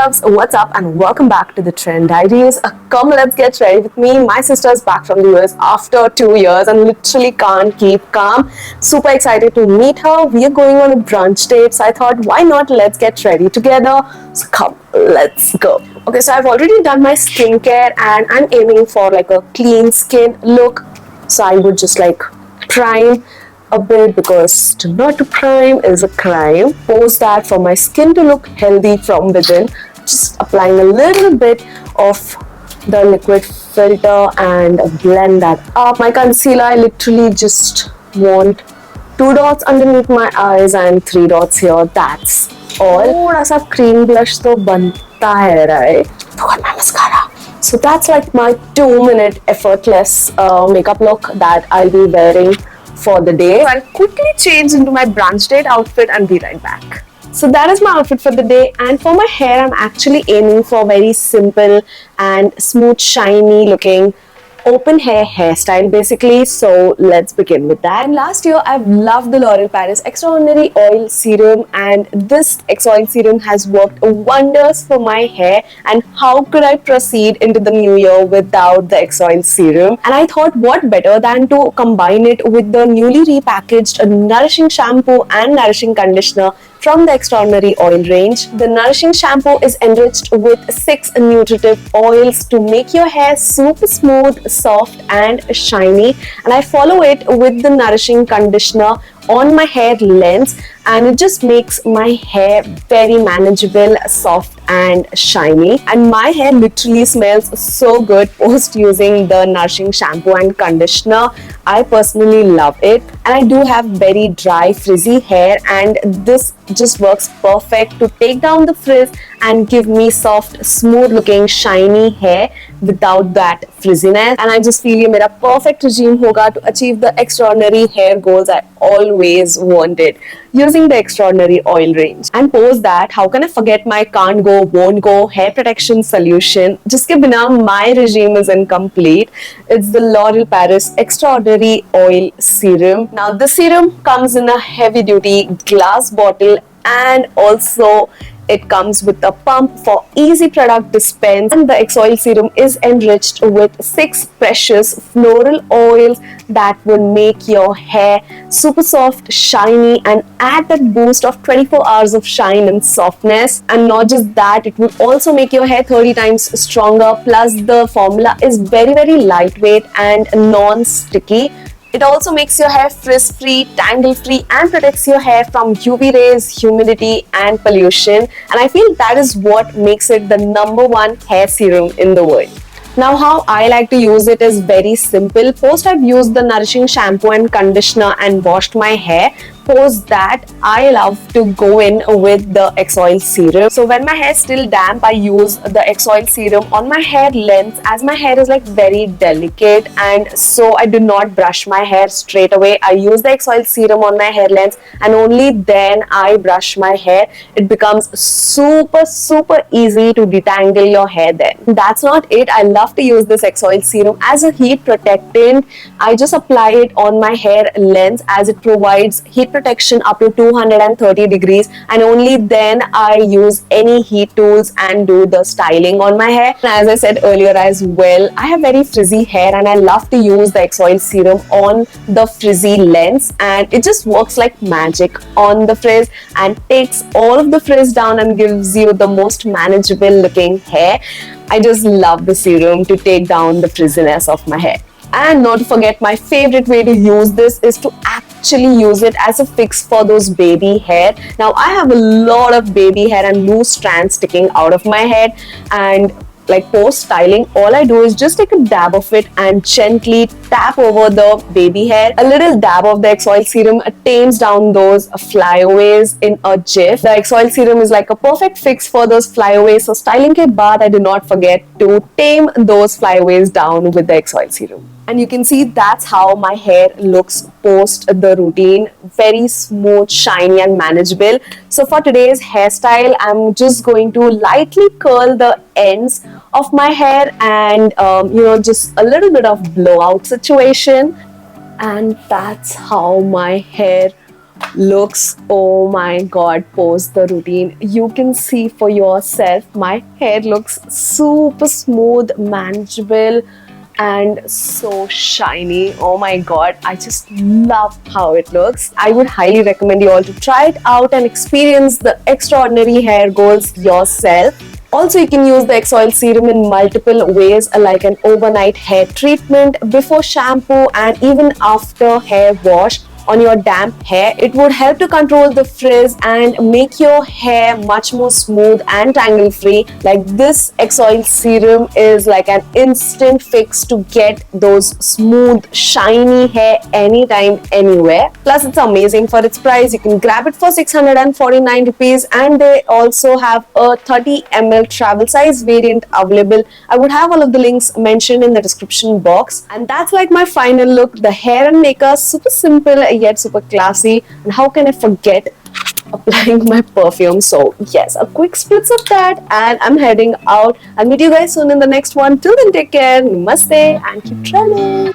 loves, what's up and welcome back to the Trend Diaries. Come, let's get ready with me. My sister's back from the US after 2 years and literally can't keep calm. Super excited to meet her. We are going on a brunch date, so I thought, why not let's get ready together. So come, let's go. Okay, so I've already done my skincare and I'm aiming for like a clean skin look. So I would just like prime a bit because not to prime is a crime. Post that for my skin to look healthy from within. Just applying a little bit of the liquid filter and blend that up. My concealer, I literally just want 2 dots underneath my eyes and 3 dots here. That's all. थोड़ा सा cream blush तो बनता है, right? Got my mascara. So that's like my 2-minute effortless makeup look that I'll be wearing for the day. So I'll quickly change into my brunch date outfit and be right back. So that is my outfit for the day, and for my hair I'm actually aiming for very simple and smooth, shiny looking open hair hairstyle basically. So let's begin with that. And last year I've loved the LOrealParis Extraordinary Oil Serum, and this Xoxo serum has worked wonders for my hair, and how could I proceed into the new year without the Xoxo serum? And I thought what better than to combine it with the newly repackaged nourishing shampoo and nourishing conditioner from the Extraordinary Oil range. The nourishing shampoo is enriched with 6 nutritive oils to make your hair super smooth, soft and shiny, and I follow it with the nourishing conditioner on my hair lengths, and it just makes my hair very manageable, soft and shiny. And my hair literally smells so good post using the nourishing shampoo and conditioner. I personally love it, and I do have very dry frizzy hair, and this just works perfect to take down the frizz and give me soft, smooth looking shiny hair without that frizziness. And I just feel ये मेरा perfect regime होगा to achieve the extraordinary hair goals I always wanted using the Extraordinary Oil range. And post that, how can I forget my can't go, won't go hair protection solution जिसके बिना my regime is incomplete. It's the LOrealParis Extraordinary Oil Serum. Now the serum comes in a heavy duty glass bottle, and also it comes with a pump for easy product dispense. And the Xoxo serum is enriched with 6 precious floral oils that will make your hair super soft, shiny and add that boost of 24 hours of shine and softness. And not just that, it will also make your hair 30 times stronger. Plus the formula is very lightweight and non-sticky. It also makes your hair frizz-free, tangle-free and protects your hair from UV rays, humidity and pollution. And I feel that is what makes it the #1 hair serum in the world. Now how I like to use it is very simple. Post I've used the nourishing shampoo and conditioner and washed my hair. Post that, I love to go in with the Xoxo serum. So when my hair is still damp, I use the Xoxo serum on my hair length, as my hair is like very delicate, and so I do not brush my hair straight away. I use the Xoxo serum on my hair length and only then I brush my hair. It becomes super easy to detangle your hair then. That's not it. I love to use this Xoxo serum as a heat protectant. I just apply it on my hair length as it provides heat protection up to 230 degrees, and only then I use any heat tools and do the styling on my hair. And as I said earlier as well, I have very frizzy hair and I love to use the Xoxo serum on the frizzy lengths, and it just works like magic on the frizz and takes all of the frizz down and gives you the most manageable looking hair. I just love the serum to take down the frizziness of my hair. And not to forget, my favorite way to use this is to actually use it as a fix for those baby hair. Now I have a lot of baby hair and loose strands sticking out of my head, and like post styling, all I do is just take a dab of it and gently tap over the baby hair. A little dab of the Xoxo serum tames down those flyaways in a jiff. The Xoxo serum is like a perfect fix for those flyaways. So styling ke baad, I do not forget to tame those flyaways down with the Xoxo serum. And you can see that's how my hair looks post the routine. Very smooth, shiny and manageable. So for today's hairstyle, I'm just going to lightly curl the ends of my hair and just a little bit of blowout situation. And that's how my hair looks, oh my god, post the routine, you can see for yourself, my hair looks super smooth, manageable, and so shiny. Oh my god, I just love how it looks. I would highly recommend you all to try it out and experience the extraordinary hair goals yourself. Also, you can use the Xoxo serum in multiple ways, like an overnight hair treatment, before shampoo, and even after hair wash on your damp hair. It would help to control the frizz and make your hair much more smooth and tangle free. Like, this Xoxo serum is like an instant fix to get those smooth, shiny hair anytime, anywhere. Plus, it's amazing for its price. You can grab it for 649 rupees, and they also have a 30 ml travel size variant available. I would have all of the links mentioned in the description box. And that's like my final look. The hair and makeup, super simple yet super classy. And how can I forget applying my perfume? So yes, a quick spritz of that, and I'm heading out. I'll meet you guys soon in the next one. Till then, take care, namaste, and keep traveling.